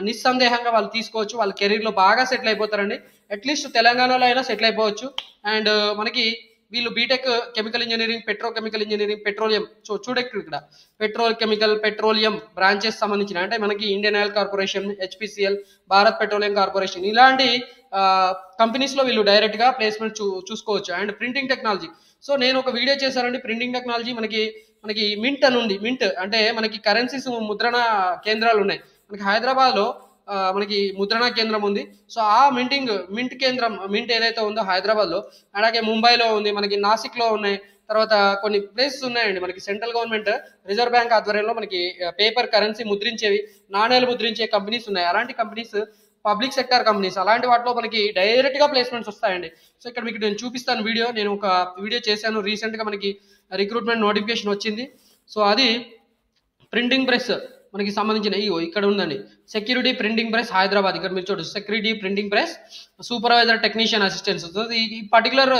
నిస్సందేహంగా వాళ్ళు తీసుకోవచ్చు. వాళ్ళ కెరీర్లో బాగా సెటిల్ అయిపోతారండి. అట్లీస్ట్ తెలంగాణలో అయినా సెటిల్ అయిపోవచ్చు. అండ్ మనకి వీళ్ళు BTech chemical engineering, petrochemical engineering, petroleum, so చూడెక్కి ఇక్కడ పెట్రోలియం బ్రాంచెస్ సంబంధించిన అంటే మనకి Indian oil corporation, HPCL, Bharat petroleum corporation ఇలాంటి కంపెనీస్లో వీళ్ళు డైరెక్ట్గా ప్లేస్మెంట్ చూసుకోవచ్చు. అండ్ ప్రింటింగ్ టెక్నాలజీ, సో నేను ఒక వీడియో చేశానండి ప్రింటింగ్ టెక్నాలజీ. మనకి మింట్ అని ఉంది. మింట్ అంటే మనకి కరెన్సీస్ ముద్రణ కేంద్రాలు ఉన్నాయి. మనకి హైదరాబాద్లో మనకి ముద్రణ కేంద్రం ఉంది. సో ఆ మింట్ కేంద్రం, మింట్ ఏదైతే ఉందో హైదరాబాద్లో, అలాగే ముంబైలో ఉంది, మనకి నాసిక్లో ఉన్నాయి, తర్వాత కొన్ని ప్లేసెస్ ఉన్నాయండి. మనకి సెంట్రల్ గవర్నమెంట్ రిజర్వ్ బ్యాంక్ ఆధ్వర్యంలో మనకి పేపర్ కరెన్సీ ముద్రించేవి, నాణేలు ముద్రించే కంపెనీస్ ఉన్నాయి. అలాంటి కంపెనీస్ పబ్లిక్ సెక్టర్ కంపెనీస్, అలాంటి వాటిలో మనకి డైరెక్ట్గా ప్లేస్మెంట్స్ వస్తాయండి. సో ఇక్కడ మీకు నేను చూపిస్తాను వీడియో. నేను ఒక వీడియో చేశాను రీసెంట్గా, మనకి రిక్రూట్మెంట్ నోటిఫికేషన్ వచ్చింది. సో అది ప్రింటింగ్ ప్రెస్ మనకి సంబంధించిన ఇక్కడ ఉందండి, సెక్యూరిటీ ప్రింటింగ్ ప్రెస్ హైదరాబాద్. ఇక్కడ మీరు చూడొచ్చు, security printing press supervisor technician assistants. So ఈ పర్టికులర్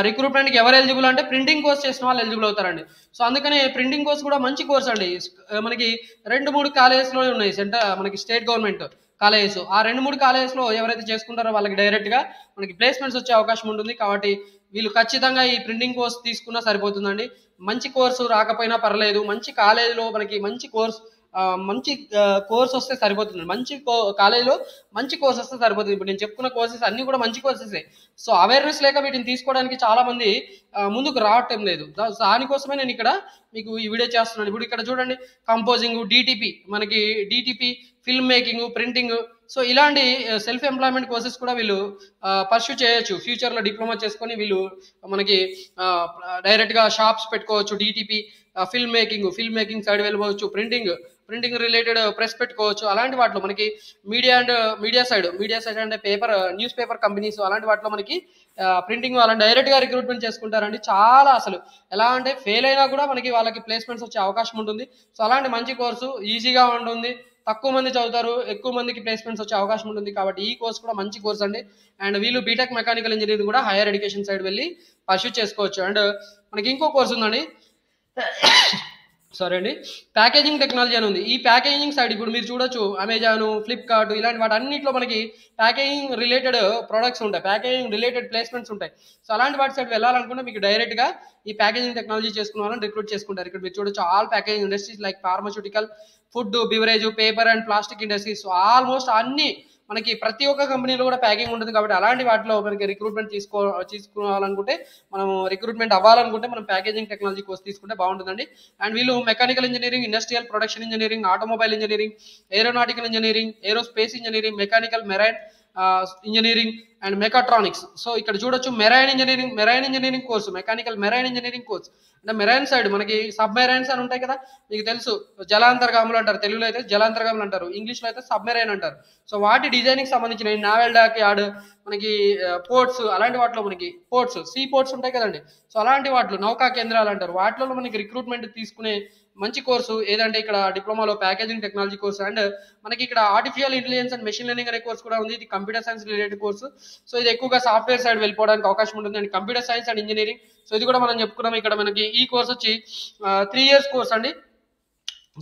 రిక్రూట్మెంట్కి ఎవరు ఎలిజిబుల్ అంటే ప్రింటింగ్ కోర్స్ చేసిన వాళ్ళు ఎలిజిబుల్ అవుతారండి. సో అందుకని ప్రింటింగ్ కోర్స్ కూడా మంచి కోర్స్ అండి. మనకి 2-3 కాలేజెస్లో ఉన్నాయి మనకి స్టేట్ గవర్నమెంట్ కాలేజెస్. ఆ 2-3 కాలేజెస్లో ఎవరైతే చేసుకుంటారో వాళ్ళకి డైరెక్ట్గా మనకి ప్లేస్మెంట్స్ వచ్చే అవకాశం ఉంటుంది. కాబట్టి వీళ్ళు ఖచ్చితంగా ఈ ప్రింటింగ్ కోర్స్ తీసుకున్నా సరిపోతుందండి. మంచి కోర్సు రాకపోయినా పర్లేదు, మంచి కాలేజీలో మనకి మంచి కోర్స్ వస్తే సరిపోతుంది. మంచి కాలేజీలో మంచి కోర్స్ వస్తే సరిపోతుంది. ఇప్పుడు నేను చెప్పుకున్న కోర్సెస్ అన్ని కూడా మంచి కోర్సెసే. సో అవేర్నెస్ లేక వీటిని తీసుకోవడానికి చాలా మంది ముందుకు రావటం లేదు. దానికోసమే నేను ఇక్కడ మీకు ఈ వీడియో చేస్తున్నాను. ఇప్పుడు ఇక్కడ చూడండి, కంపోజింగ్, మనకి DTP, film making, printing, so ఇలాంటి సెల్ఫ్ ఎంప్లాయ్మెంట్ కోర్సెస్ కూడా వీళ్ళు పర్స్యూ చేయొచ్చు. ఫ్యూచర్లో డిప్లొమా చేసుకొని వీళ్ళు మనకి డైరెక్ట్గా షాప్స్ పెట్టుకోవచ్చు. డిటిపి, ఫిల్మ్ మేకింగ్ సైడ్ వెళ్ళిపోవచ్చు. ప్రింటింగ్ రిలేటెడ్ ప్రెస్ పెట్టుకోవచ్చు. అలాంటి వాటిలో మనకి మీడియా సైడ్ అంటే న్యూస్ పేపర్ కంపెనీస్, అలాంటి వాటిలో మనకి ప్రింటింగ్ వాళ్ళని డైరెక్ట్గా రిక్రూట్మెంట్ చేసుకుంటారండి. చాలా అసలు ఎలా అంటే ఫెయిల్ అయినా కూడా వాళ్ళకి ప్లేస్మెంట్స్ వచ్చే అవకాశం ఉంటుంది. సో అలాంటి మంచి కోర్సు, ఈజీగా ఉంటుంది, తక్కువ మంది చదువుతారు, ఎక్కువ మందికి ప్లేస్మెంట్స్ వచ్చే అవకాశం ఉంటుంది. కాబట్టి ఈ కోర్స్ కూడా మంచి కోర్స్ అండి. అండ్ వీళ్ళు బీటెక్ మెకానికల్ ఇంజనీరింగ్ కూడా హైయర్ ఎడ్యుకేషన్ సైడ్ వెళ్ళి పర్స్యూ చేసుకోవచ్చు. అండ్ మనకి ఇంకో కోర్స్ ఉందండి, సారీ అండి, ప్యాకేజింగ్ టెక్నాలజీ అని ఉంది. ఈ ప్యాకేజింగ్ సైడ్ ఇప్పుడు మీరు చూడొచ్చు, అమెజాన్, ఫ్లిప్కార్ట్ ఇలాంటి వాటి అన్నింటిలో మనకి ప్యాకేజింగ్ రిలేటెడ్ ప్రొడక్ట్స్ ఉంటాయి, ప్యాకేజింగ్ రిలేటెడ్ ప్లేస్మెంట్స్ ఉంటాయి. సో అలాంటి వాటి సైడ్ వెళ్ళాలనుకుంటే మీకు డైరెక్ట్గా ఈ ప్యాకేజింగ్ టెక్నాలజీ చేసుకున్న వాళ్ళని రిక్రూట్ చేసుకుంటారు. ఇక్కడ మీరు చూడొచ్చు, all packaging industries like pharmaceutical, food, beverage, paper and plastic industries. So almost అన్ని మనకి ప్రతి ఒక్క కంపెనీలో కూడా ప్యాకింగ్ ఉంటుంది. కాబట్టి అలాంటి వాటిలో మనకి రిక్రూట్మెంట్ తీసుకోవాలనుకుంటే, మనం రిక్రూట్మెంట్ అవ్వాలనుకుంటే మనం ప్యాకేజింగ్ టెక్నాలజీ కోర్స్ తీసుకుంటే బాగుంటుందండి. అండ్ వీళ్ళు mechanical engineering, industrial production engineering, automobile engineering, aeronautical engineering, aerospace engineering, mechanical marine engineering and mechatronics. So ఇక్కడ చూడొచ్చు, marine engineering course, mechanical marine engineering course అంటే మెరైన్ సైడ్ మనకి సబ్ మెరైన్స్ అని ఉంటాయి కదా, మీకు తెలుసు, జలాంతర్గాములు అంటారు, తెలుగులో అయితే జలాంతర్గాములు అంటారు, ఇంగ్లీష్లో అయితే సబ్ మెరైన్ అంటారు. సో వాటి డిజైనింగ్ సంబంధించిన నావెల్ డాక్ యార్డ్, మనకి పోర్ట్స్, అలాంటి వాటిలో మనకి సీ పోర్ట్స్ ఉంటాయి కదండి. సో అలాంటి వాటిలో నౌకా కేంద్రాలు అంటారు. వాటిలో మనకి రిక్రూట్మెంట్ తీసుకునే మంచి కోర్సు ఏదంటే ఇక్కడ డిప్లొమాలో ప్యాకేజింగ్ టెక్నాలజీ కోర్సు. అండ్ మనకి ఇక్కడ artificial intelligence and machine learning అనే కోర్స్ కూడా ఉంది. ఇది computer science related course. So ఇది ఎక్కువగా సాఫ్ట్వేర్ సైడ్ వెళ్ళిపోవడానికి అవకాశం ఉంటుంది. And computer science and engineering, so ఇది కూడా మనం చెప్పుకున్నాం. ఇక్కడ మనకి ఈ కోర్స్ వచ్చి 3 years కోర్స్ అండి.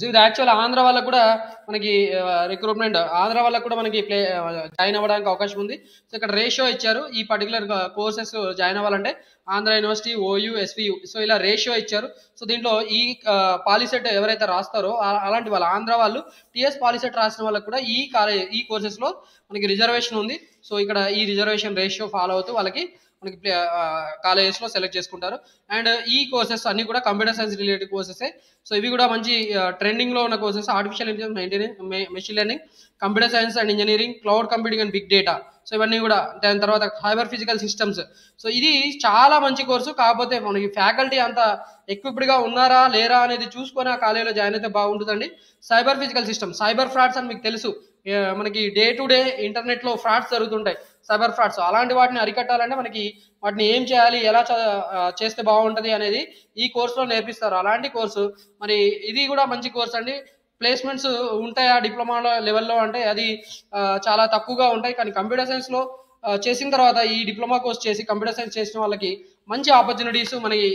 సో ఇది యాక్చువల్ ఆంధ్ర వాళ్ళకు కూడా మనకి రిక్రూట్మెంట్ ఆంధ్ర వాళ్ళకు కూడా మనకి జాయిన్ అవ్వడానికి అవకాశం ఉంది. సో ఇక్కడ రేషియో ఇచ్చారు. ఈ పర్టికులర్ కోర్సెస్ జాయిన్ అవ్వాలంటే Andhra university, OU, SVU, so ఇలా రేషియో ఇచ్చారు. సో దీంట్లో ఈ పాలిసెట్ ఎవరైతే రాస్తారో అలాంటి వాళ్ళు ఆంధ్ర వాళ్ళు టీఎస్ పాలిసెట్ రాసిన వాళ్ళకి కూడా ఈ కోర్సెస్లో మనకి రిజర్వేషన్ ఉంది. సో ఇక్కడ ఈ రిజర్వేషన్ రేషియో ఫాలో అవుతూ వాళ్ళకి మనకి కాలేజెస్లో సెలెక్ట్ చేసుకుంటారు. అండ్ ఈ కోర్సెస్ అన్ని కూడా computer science related courses. So ఇవి కూడా మంచి ట్రెండింగ్లో ఉన్న courses. Artificial intelligence, machine learning, computer science and engineering, cloud computing and big data. So ఇవన్నీ కూడా దాని తర్వాత సైబర్ ఫిజికల్ సిస్టమ్స్. సో ఇది చాలా మంచి కోర్సు. కాకపోతే మనకి ఫ్యాకల్టీ అంత ఎక్విప్డ్గా ఉన్నారా లేరా అనేది చూసుకొని ఆ కాలేజీలో జాయిన్ అయితే బాగుంటుందండి. Cyber physical system, cyber frauds అని మీకు తెలుసు. మనకి డే టు డే ఇంటర్నెట్లో ఫ్రాడ్స్ జరుగుతుంటాయి, సైబర్ ఫ్రాడ్స్. అలాంటి వాటిని అరికట్టాలంటే మనకి వాటిని ఏం చేయాలి, ఎలా చేస్తే బాగుంటుంది అనేది ఈ కోర్సులో నేర్పిస్తారు. అలాంటి కోర్సు మరి ఇది కూడా మంచి కోర్స్ అండి. ప్లేస్మెంట్స్ ఉంటాయా డిప్లొమాలో లెవెల్లో అంటే అది చాలా తక్కువగా ఉంటాయి. కానీ కంప్యూటర్ సైన్స్లో చేసిన తర్వాత ఈ డిప్లొమా కోర్స్ చేసి కంప్యూటర్ సైన్స్ చేసిన వాళ్ళకి మంచి ఆపర్చునిటీస్ మనకి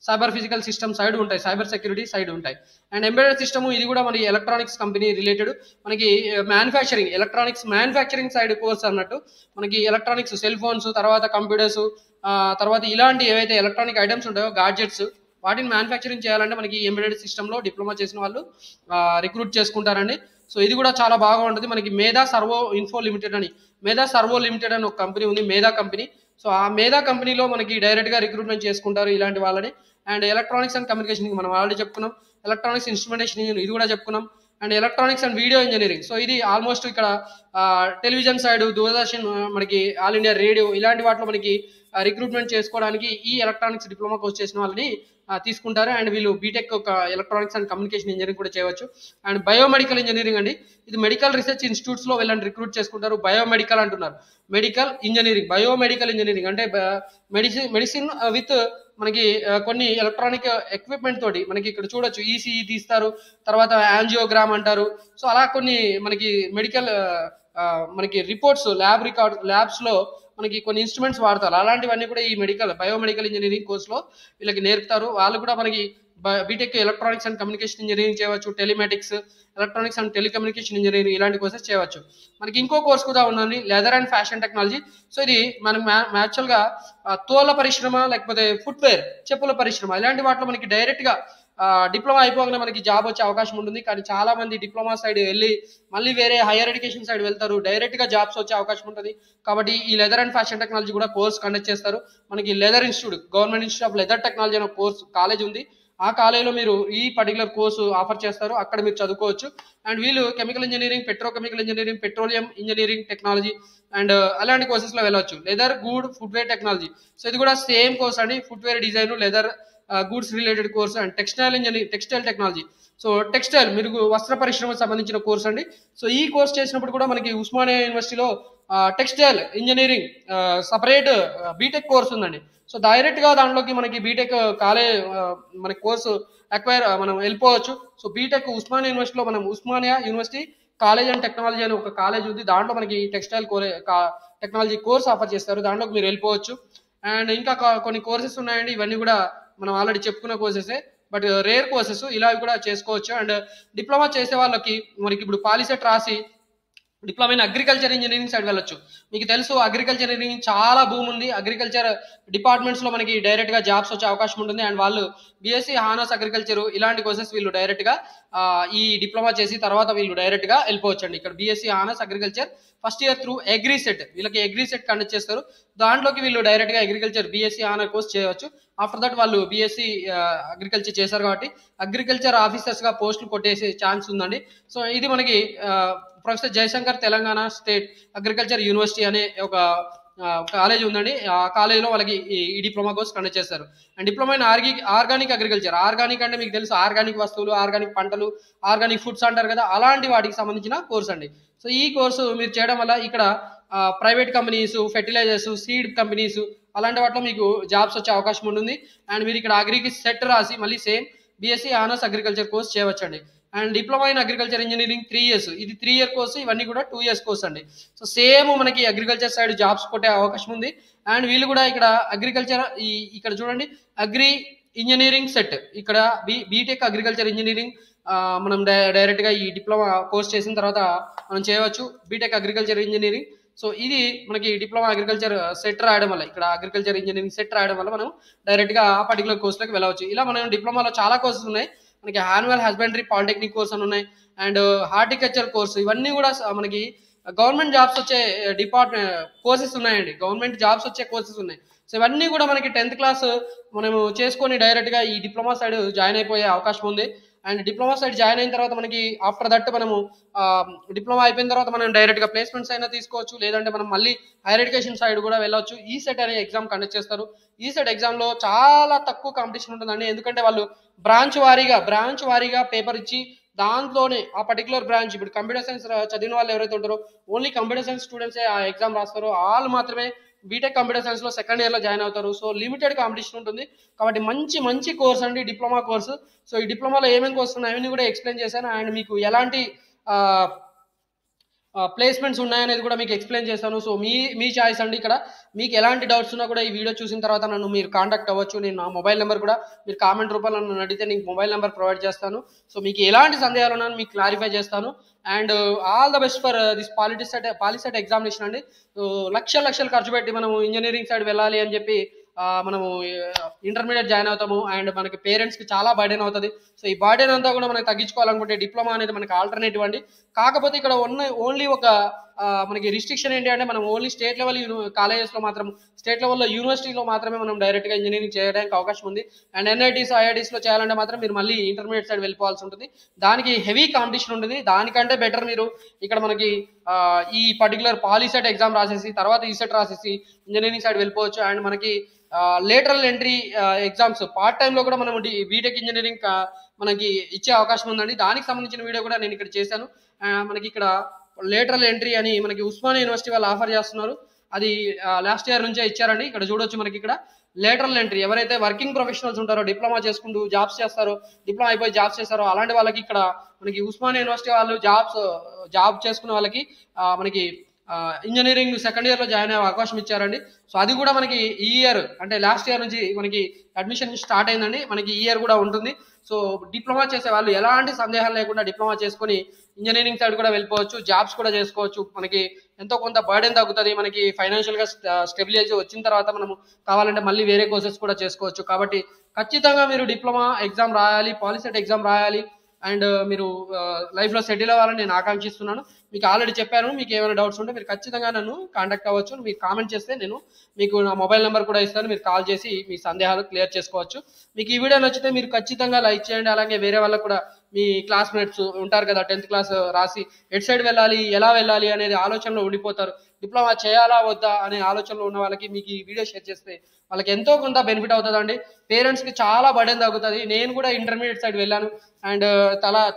సైబర్ ఫిజికల్ సిస్టమ్ సైడ్ ఉంటాయి, సైబర్ సెక్యూరిటీ సైడ్ ఉంటాయి. అండ్ ఎంబెడెడ్ సిస్టమ్ ఇది కూడా మనకి ఎలక్ట్రానిక్స్ కంపెనీ రిలేటెడ్, మనకి manufacturing, electronics manufacturing side course అన్నట్టు. మనకి ఎలక్ట్రానిక్స్, సెల్ ఫోన్స్, తర్వాత కంప్యూటర్స్, తర్వాత ఇలాంటి ఏవైతే ఎలక్ట్రానిక్ ఐటమ్స్ ఉంటాయో గాడ్జెట్స్, వాటిని మ్యానుఫ్యాక్చరింగ్ చేయాలంటే మనకి ఎంబెడెడ్ సిస్టంలో డిప్లొమా చేసిన వాళ్ళు రిక్రూట్ చేసుకుంటారండి. సో ఇది కూడా చాలా బాగా ఉంటుంది. మనకి మేధా సర్వో ఇన్ఫో లిమిటెడ్ అని, మేధా సర్వో లిమిటెడ్ అని ఒక కంపెనీ ఉంది, మేధా కంపెనీ. సో ఆ మేధా కంపెనీలో మనకి డైరెక్ట్గా రిక్రూట్మెంట్ చేసుకుంటారు ఇలాంటి వాళ్ళని. అండ్ ఎలక్ట్రానిక్స్ అండ్ కమ్యూనికేషన్ మనం ఆల్రెడీ చెప్పుకున్నాం. ఎలక్ట్రానిక్స్ ఇన్స్ట్రుమెంటేషన్ ఇంజనీరింగ్ ఇది కూడా చెప్పుకున్నాం. And electronics and video engineering. So ఇది ఆల్మోస్ట్ ఇక్కడ టెలివిజన్ సైడ్, దూరదర్శన్, మనకి ఆల్ ఇండియా రేడియో ఇలాంటి వాటిలో మనకి రిక్రూట్మెంట్ చేసుకోవడానికి ఈ ఎలక్ట్రానిక్స్ డిప్లొమా కోర్స్ చేసిన వాళ్ళని తీసుకుంటారు. అండ్ వీళ్ళు బీటెక్ ఒక ఎలక్ట్రానిక్స్ అండ్ కమ్యూనికేషన్ ఇంజనీరింగ్ కూడా చేయవచ్చు. అండ్ బయోమెడికల్ ఇంజనీరింగ్ అండి, ఇది మెడికల్ రీసెర్చ్ ఇన్స్టిట్యూట్స్లో వీళ్ళని రిక్రూట్ చేసుకుంటారు. బయోమెడికల్ అంటున్నారు, మెడికల్ ఇంజనీరింగ్, బయోమెడికల్ ఇంజనీరింగ్ అంటే మెడిసిన్ విత్ మనకి కొన్ని ఎలక్ట్రానిక్ ఎక్విప్మెంట్ తోటి మనకి ఇక్కడ చూడొచ్చు. ఈసీఈ తీస్తారు, తర్వాత యాంజియోగ్రామ్ అంటారు. సో అలా కొన్ని మనకి మెడికల్ మనకి రిపోర్ట్స్, ల్యాబ్స్లో మనకి కొన్ని ఇన్స్ట్రుమెంట్స్ వాడతారు. అలాంటివన్నీ కూడా ఈ బయోమెడికల్ ఇంజనీరింగ్ కోర్సులో వీళ్ళకి నేర్పుతారు. వాళ్ళు కూడా మనకి BTech electronics and communication engineering చేయవచ్చు, telematics, electronics and telecommunication engineering ఇలాంటి కోర్సెస్ చేయవచ్చు. మనకి ఇంకో కోర్స్ కూడా ఉందండి, leather and fashion technology. So ఇది మనకి యాక్చువల్గా తోల పరిశ్రమ, లేకపోతే ఫుట్వేర్, చెప్పుల పరిశ్రమ, ఇలాంటి వాటిలో మనకి డైరెక్ట్గా డిప్లొమా అయిపోగానే మనకి జాబ్ వచ్చే అవకాశం ఉంటుంది. కానీ చాలా మంది డిప్లొమా సైడ్ వెళ్ళి మళ్ళీ వేరే హైయర్ ఎడ్యుకేషన్ సైడ్ వెళ్తారు, డైరెక్ట్గా జాబ్స్ వచ్చే అవకాశం ఉంటుంది. కాబట్టి ఈ లెదర్ అండ్ ఫ్యాషన్ టెక్నాలజీ కూడా కోర్స్ కండక్ట్ చేస్తారు. మనకి leather institute, government institute of leather technology అనే కాలేజ్ ఉంది. ఆ కాలేజీలో మీరు ఈ పర్టికులర్ కోర్సు ఆఫర్ చేస్తారు, అక్కడ మీరు చదువుకోవచ్చు. అండ్ వీళ్ళు chemical engineering, petrochemical engineering, petroleum engineering technology and అలాంటి కోర్సెస్లో వెళ్ళవచ్చు. Leather, good, footwear technology. So ఇది కూడా సేమ్ కోర్స్ అండి, footwear design, leather goods related course. And textile technology. So textile మీరు వస్త్ర పరిశ్రమకు సంబంధించిన కోర్స్ అండి. సో ఈ కోర్స్ చేసినప్పుడు కూడా మనకి ఉస్మానియా యూనివర్సిటీలో textile engineering separate BTech course ఉందండి. సో డైరెక్ట్గా దాంట్లోకి మనకి బీటెక్ మనకి కోర్సు మనం వెళ్ళిపోవచ్చు. సో బీటెక్ ఉస్మానియా యూనివర్సిటీలో మనం Osmania university college and technology అని ఒక కాలేజ్ ఉంది, దాంట్లో మనకి టెక్స్టైల్ టెక్నాలజీ కోర్స్ ఆఫర్ చేస్తారు, దాంట్లోకి మీరు వెళ్ళిపోవచ్చు. అండ్ ఇంకా కొన్ని కోర్సెస్ ఉన్నాయండి, ఇవన్నీ కూడా మనం ఆల్రెడీ చెప్పుకున్న కోర్సెసే, బట్ రేర్ కోర్సెస్, ఇలా కూడా చేసుకోవచ్చు. అండ్ డిప్లొమా చేసే వాళ్ళకి మనకి ఇప్పుడు పాలిసెట్ రాసి diploma in agriculture engineering side వెళ్ళొచ్చు. మీకు తెలుసు అగ్రికల్చర్ ఇంజనీరింగ్ చాలా భూమి ఉంది, అగ్రికల్చర్ డిపార్ట్మెంట్స్లో మనకి డైరెక్ట్గా జాబ్స్ వచ్చే అవకాశం ఉంటుంది. అండ్ వాళ్ళు బీఎస్సీ హానర్స్ అగ్రికల్చర్ ఇలాంటి కోర్సెస్ వీళ్ళు డైరెక్ట్గా ఈ డిప్లొమా చేసి తర్వాత వీళ్ళు డైరెక్ట్గా వెళ్ళిపోవచ్చు అండి. ఇక్కడ BSc honours agriculture first year through AGRICET, వీళ్ళకి అగ్రిసెట్ కండక్ట్ చేస్తారు, దాంట్లోకి వీళ్ళు డైరెక్ట్గా అగ్రికల్చర్ బీఎస్సీ హానర్ కోర్స్ చేయవచ్చు. ఆఫ్టర్ దట్ వాళ్ళు బీఎస్సీ అగ్రికల్చర్ చేశారు కాబట్టి అగ్రికల్చర్ ఆఫీసర్స్గా పోస్టులు కొట్టేసే ఛాన్స్ ఉందండి. సో ఇది మనకి professor Jayashankar Telangana state agriculture university అనే ఒక కాలేజ్ ఉందండి. ఆ కాలేజీలో వాళ్ళకి ఈ డిప్లొమా కోర్స్ కండక్ట్ చేస్తారు. And diploma in organic agriculture, organic అంటే మీకు తెలుసు ఆర్గానిక్ వస్తువులు, ఆర్గానిక్ పంటలు, ఆర్గానిక్ ఫుడ్స్ అంటారు కదా, అలాంటి వాటికి సంబంధించిన కోర్స్ అండి. సో ఈ కోర్సు మీరు చేయడం వల్ల ఇక్కడ private companies, fertilisers, seed companies అలాంటి వాటిలో మీకు జాబ్స్ వచ్చే అవకాశం ఉంటుంది. అండ్ మీరు ఇక్కడ అగ్రికి సెట్ రాసి మళ్ళీ same BSc honours agriculture course చేయవచ్చండి. And diploma in agriculture engineering 3 years, ఇది 3 ఇయర్ కోర్సు, ఇవన్నీ కూడా 2 ఇయర్స్ కోర్స్ అండి. సో సేమ్ మనకి అగ్రికల్చర్ సైడ్ జాబ్స్ కొట్టే అవకాశం ఉంది. అండ్ వీళ్ళు కూడా ఇక్కడ అగ్రికల్చర్ ఇక్కడ చూడండి అగ్రి ఇంజనీరింగ్ సెట్, ఇక్కడ బీటెక్ అగ్రికల్చర్ ఇంజనీరింగ్ మనం డైరెక్ట్గా ఈ డిప్లొమా కోర్స్ చేసిన తర్వాత మనం చేయవచ్చు బీటెక్ అగ్రికల్చర్ ఇంజనీరింగ్. సో ఇది మనకి డిప్లొమా అగ్రికల్చర్ సెట్ రాయడం వల్ల, ఇక్కడ అగ్రికల్చర్ ఇంజనీరింగ్ సెట్ రాయడం వల్ల మనం డైరెక్ట్గా ఆ పర్టికులర్ కోర్సులోకి వెళ్ళవచ్చు. ఇలా మనం డిప్లొమాలో చాలా కోర్సెస్ ఉన్నాయి. మనకి యాన్యువల్ హస్బెండరీ పాలిటెక్నిక్ కోర్స్ అని ఉన్నాయి, అండ్ హార్టికల్చర్ కోర్సు, ఇవన్నీ కూడా మనకి గవర్నమెంట్ జాబ్స్ వచ్చే కోర్సెస్ ఉన్నాయండి, గవర్నమెంట్ జాబ్స్ వచ్చే కోర్సెస్ ఉన్నాయి. సో ఇవన్నీ కూడా మనకి 10th క్లాస్ మనము చేసుకొని డైరెక్ట్గా ఈ డిప్లొమా సైడ్ జాయిన్ అయిపోయే అవకాశం ఉంది. అండ్ డిప్లొమా సైడ్ జాయిన్ అయిన తర్వాత మనకి ఆఫ్టర్ దట్ మనము డిప్లొమా అయిపోయిన తర్వాత మనం డైరెక్ట్గా ప్లేస్మెంట్స్ అయినా తీసుకోవచ్చు, లేదంటే మనం మళ్ళీ హైయర్ ఎడ్యుకేషన్ సైడ్ కూడా వెళ్ళవచ్చు. ఈ సెట్ అనే ఎగ్జామ్ కండక్ట్ చేస్తారు. ఈ సెట్ ఎగ్జామ్లో చాలా తక్కువ కాంపిటీషన్ ఉంటుందండి, ఎందుకంటే వాళ్ళు బ్రాంచ్ వారీగా పేపర్ ఇచ్చి దాంట్లోనే ఆ పర్టికులర్ బ్రాంచ్, ఇప్పుడు కంప్యూటర్ సైన్స్ చదివిన వాళ్ళు ఎవరైతే ఉంటారో ఓన్లీ కంప్యూటర్ సైన్స్ స్టూడెంట్సే ఆ ఎగ్జామ్ రాస్తారో వాళ్ళు మాత్రమే బీటెక్ కంప్యూటర్ సైన్స్లో సెకండ్ ఇయర్లో జాయిన్ అవుతారు. సో లిమిటెడ్ కాంపిటీషన్ ఉంటుంది కాబట్టి మంచి కోర్స్ అండి డిప్లొమా కోర్సు. సో ఈ డిప్లొమాలో ఏమేమి కోర్స్ ఉన్నాయి అవన్నీ కూడా ఎక్స్ప్లెయిన్ చేశాను. అండ్ మీకు ఎలాంటి ప్లేస్మెంట్స్ ఉన్నాయనేది కూడా మీకు ఎక్స్ప్లెయిన్ చేస్తాను. సో మీ చాయిస్ అండి. ఇక్కడ మీకు ఎలాంటి డౌట్స్ ఉన్నా కూడా ఈ వీడియో చూసిన తర్వాత నన్ను మీరు కాంటాక్ట్ అవ్వచ్చు. నేను నా మొబైల్ నెంబర్ కూడా మీరు కామెంట్ రూపంలో నన్ను అడిగితే నీకు మొబైల్ నెంబర్ ప్రొవైడ్ చేస్తాను. సో మీకు ఎలాంటి సందేహాలు ఉన్నా మీకు క్లారిఫై చేస్తాను. And all the best for this POLYCET examination అండి. సో లక్షలు ఖర్చు పెట్టి మనము ఇంజనీరింగ్ సైడ్ వెళ్ళాలి అని చెప్పి మనము ఇంటర్మీడియట్ జాయిన్ అవుతాము, అండ్ మనకి పేరెంట్స్కి చాలా బర్డెన్ అవుతుంది. సో ఈ బర్డెన్ అంతా కూడా మనకి తగ్గించుకోవాలనుకుంటే డిప్లొమా అనేది మనకి ఆల్టర్నేటివ్ అండి. కాకపోతే ఇక్కడ ఓన్లీ ఒక మనకి రిస్ట్రిక్షన్ ఏంటి అంటే మనం ఓన్లీ స్టేట్ లెవెల్ కాలేజెస్లో మాత్రం, స్టేట్ లెవెల్లో యూనివర్సిటీలో మాత్రమే మనం డైరెక్ట్గా ఇంజనీరింగ్ చేయడానికి అవకాశం ఉంది. అండ్ ఎన్ఐటీస్ ఐఐటీస్లో చేయాలంటే మాత్రం మీరు మళ్ళీ ఇంటర్మీడియట్ సైడ్ వెళ్ళిపోవాల్సి ఉంటుంది. దానికి హెవీ కాంపిటీషన్ ఉంటుంది. దానికంటే బెటర్ మీరు ఇక్కడ మనకి ఈ పర్టికులర్ పాలిసెట్ ఎగ్జామ్ రాసేసి తర్వాత ఈ సెట్ రాసేసి ఇంజనీరింగ్ సైడ్ వెళ్ళిపోవచ్చు. అండ్ మనకి లేటరల్ ఎంట్రీ ఎగ్జామ్స్ పార్ట్ టైంలో కూడా మనం బీటెక్ ఇంజనీరింగ్ మనకి ఇచ్చే అవకాశం ఉందండి. దానికి సంబంధించిన వీడియో కూడా నేను ఇక్కడ చేశాను. మనకి ఇక్కడ లేటరల్ ఎంట్రీ అని మనకి ఉస్మానియా యూనివర్సిటీ వాళ్ళు ఆఫర్ చేస్తున్నారు. అది లాస్ట్ ఇయర్ నుంచే ఇచ్చారండి. ఇక్కడ చూడొచ్చు మనకి ఇక్కడ లేటరల్ ఎంట్రీ, ఎవరైతే వర్కింగ్ ప్రొఫెషనల్స్ ఉంటారో డిప్లొమా చేసుకుంటూ జాబ్స్ చేస్తారో, డిప్లొమా అయిపోయి జాబ్స్ చేస్తారో అలాంటి వాళ్ళకి ఇక్కడ మనకి ఉస్మానియా యూనివర్సిటీ వాళ్ళు జాబ్ చేసుకునే వాళ్ళకి మనకి ఇంజనీరింగ్ సెకండ్ ఇయర్లో జాయిన్ అయ్యే అవకాశం ఇచ్చారండి. సో అది కూడా మనకి ఈ ఇయర్ అంటే లాస్ట్ ఇయర్ నుంచి మనకి అడ్మిషన్ స్టార్ట్ అయిందండి. మనకి ఈ ఇయర్ కూడా ఉంటుంది. సో డిప్లొమా చేసే వాళ్ళు ఎలాంటి సందేహాలు లేకుండా డిప్లొమా చేసుకొని ఇంజనీరింగ్ సైడ్ కూడా వెళ్ళిపోవచ్చు, జాబ్స్ కూడా చేసుకోవచ్చు. మనకి ఎంతో కొంత బర్డెన్ తగ్గుతుంది. మనకి ఫైనాన్షియల్గా స్టెబిలైజ్ వచ్చిన తర్వాత మనము కావాలంటే మళ్ళీ వేరే కోర్సెస్ కూడా చేసుకోవచ్చు. కాబట్టి ఖచ్చితంగా మీరు డిప్లొమా ఎగ్జామ్ రాయాలి, పాలిసెట్ ఎగ్జామ్ రాయాలి, అండ్ మీరు లైఫ్లో సెటిల్ అవ్వాలని నేను ఆకాంక్షిస్తున్నాను. మీకు ఆల్రెడీ చెప్పాను. మీకు ఏమైనా డౌట్స్ ఉంటే మీరు ఖచ్చితంగా నన్ను కాంటాక్ట్ అవ్వచ్చు. మీరు కామెంట్ చేస్తే నేను మీకు నా మొబైల్ నెంబర్ కూడా ఇస్తాను. మీరు కాల్ చేసి మీ సందేహాలు క్లియర్ చేసుకోవచ్చు. మీకు ఈ వీడియో నచ్చితే మీరు ఖచ్చితంగా లైక్ చేయండి. అలాగే వేరే వాళ్ళకు కూడా, మీ క్లాస్మేట్స్ ఉంటారు కదా 10th క్లాస్ రాసి ఎటు సైడ్ వెళ్ళాలి, ఎలా వెళ్ళాలి అనేది ఆలోచనలో ఉండిపోతారు, డిప్లొమా చేయాలా వద్దా అనే ఆలోచనలో ఉన్న వాళ్ళకి మీకు ఈ వీడియో షేర్ చేస్తే వాళ్ళకి ఎంతో కొంత బెనిఫిట్ అవుతుందండి. పేరెంట్స్కి చాలా బర్డెన్ తగ్గుతుంది. నేను కూడా ఇంటర్మీడియట్ సైడ్ వెళ్ళాను, అండ్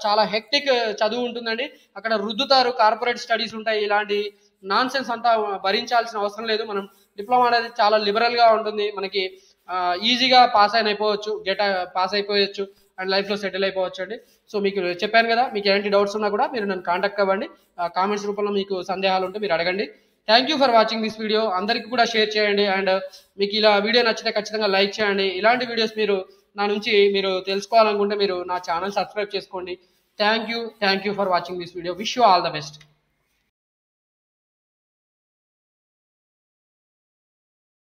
చాలా హెక్టిక్ చదువు ఉంటుందండి. అక్కడ రుద్దుతారు, కార్పొరేట్ స్టడీస్ ఉంటాయి, ఇలాంటి నాన్ సెన్స్ అంతా భరించాల్సిన అవసరం లేదు. మనం డిప్లొమా అనేది చాలా లిబరల్గా ఉంటుంది. మనకి ఈజీగా పాస్ అయిపోవచ్చు అండ్ లైఫ్లో సెటిల్ అయిపోవచ్చు అండి. సో మీకు చెప్పాను కదా, మీకు ఎలాంటి డౌట్స్ ఉన్నా కూడా మీరు నన్ను కాంటాక్ట్ అవ్వండి. కామెంట్స్ రూపంలో మీకు సందేహాలు ఉంటే మీరు అడగండి. Thank you for watching this video. అందరికీ కూడా షేర్ చేయండి. అండ్ మీకు ఇలా వీడియో నచ్చితే ఖచ్చితంగా లైక్ చేయండి. ఇలాంటి వీడియోస్ మీరు నా నుంచి మీరు తెలుసుకోవాలనుకుంటే మీరు నా ఛానల్ సబ్స్క్రైబ్ చేసుకోండి. Thank you for watching this video. Wish you all the best.